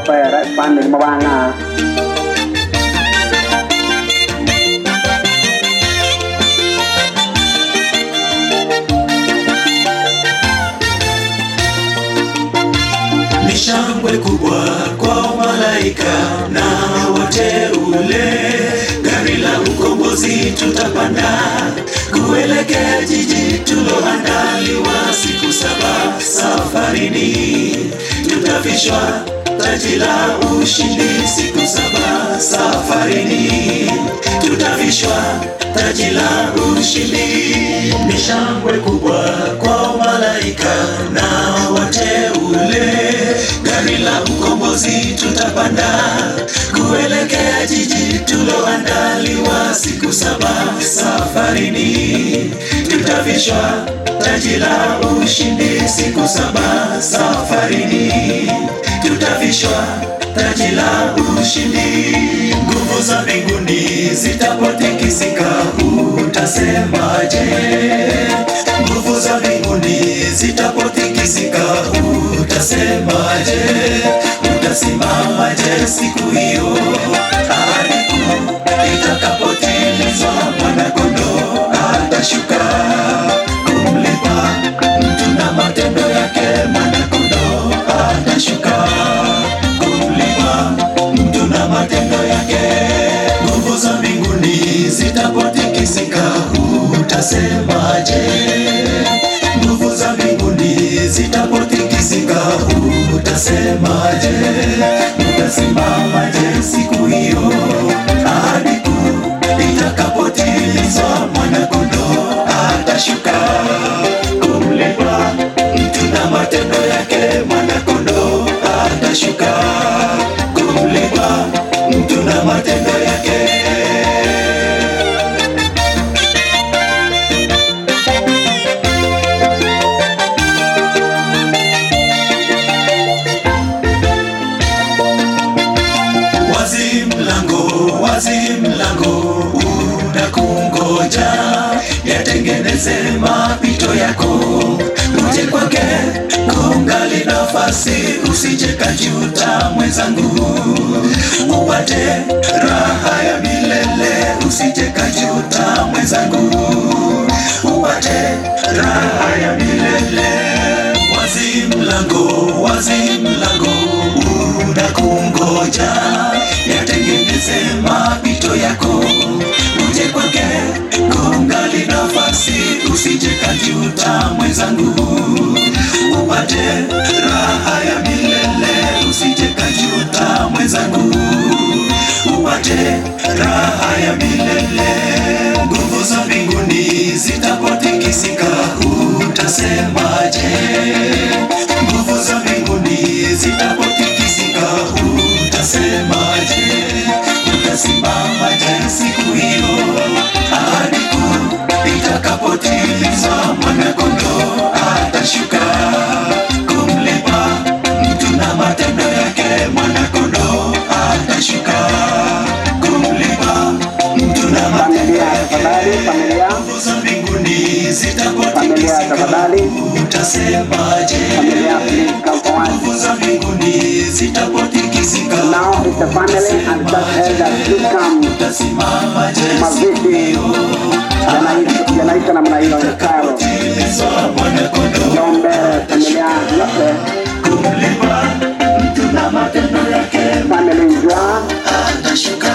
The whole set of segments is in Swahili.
pera family mabana ni shangwe kubwa kwa malaika na wateule, gari la ukombozi tutapanda kuelekea jiji tuloandaliwa. Siku 7 safarini, tutavishwa taji la ushindi. Siku 7 safarini, tutavishwa taji la ushindi. Ni shangwe kubwa kwa malaika na wateule, gari la ukombozi tutapanda kuelekea jiji tuloandaliwa. Siku 7 safarini, tutavishwa taji la ushindi. Siku 7 safarini, tutavishwa taji la ushindi. Nguvu za mbinguni zitapotikisika, utasemaje? Nguvu za mbinguni zitapotikisika, utasemaje? Utasimamaje siku hiyo, ahadi kuu itakapotimizwa? Mwana-Kondoo atashuka kumlipa mtu na matendo yake. Mwana-Kondoo atashuka kumlipa mtu na matendo yake. Nguvu za mbinguni zitapotikisika, utasemaje? Nguvu za mbinguni zitapotikisika, utasemaje? Utasimamaje siku hiyo, ahadi kuu itakapotimizwa? Mwana-Kondoo atashuka kumlipa mtu na matendo yake. Mwana-Kondoo atashuka kumlipa mtu na matendo yake. Wazi mlango unakungoja, yatengeneze mapito yako, uje kwake kungali nafasi. Usije kajuta mwenzangu, upate raha ya milele. Usije kajuta mwenzangu, upate raha ya milele. Wazi mlango unakungoja, yatengeneze mapito yako, uje kwake kungali nafasi. Usije kajuta mwenzangu, upate raha ya milele. Usije kajuta mwenzangu, upate raha ya milele. Nguvu za mbinguni zitapotikisika, utasemaje? Nguvu za mbinguni zitapotikisika, utasemaje? Utasimamaje siku hiyo, ahadi kuu itakapotimizwa? Mwana-Kondoo atashuka kumlipa mtu na matendo yake. Mwana-Kondoo atashuka kumlipa mtu na matendo yake. Nguvu za mbinguni zitapotikisika, utasemaje? Nguvu za mbinguni zitapotikisika, utasimamaje siku hiyo, yanaisha namna hiyo. Mwana-Kondoo kumlipa mtu na matendo yake. Atashuka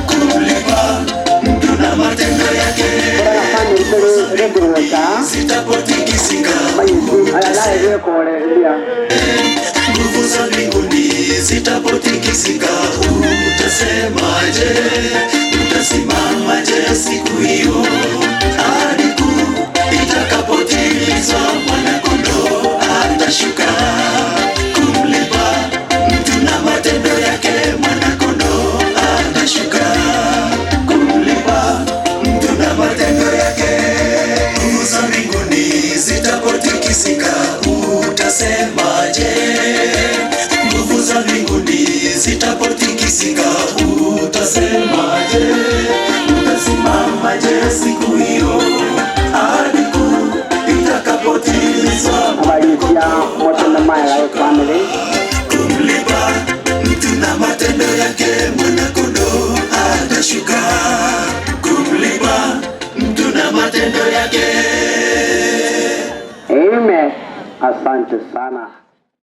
kumlipa mtu na matendo yake. Zitapotikisika, nguvu za mbinguni zitapotikisika, utasemaje? Utasimamaje siku hiyo, ahadi kuu itakapotimizwa? Mwana-Kondoo atashuka kumlipa mtu na matendo yake. Mwana-Kondoo atashuka kumlipa mtu na matendo yake. Nguvu za mbinguni zitapotikisika, utasemaje? Nguvu za mbinguni zitapotikisika, utasemaje? Utasimamaje siku hiyo, ahadi kuu itakapotimizwa? Habari ya moto na maya ya family kumlipa yake. Amen. Asante sana.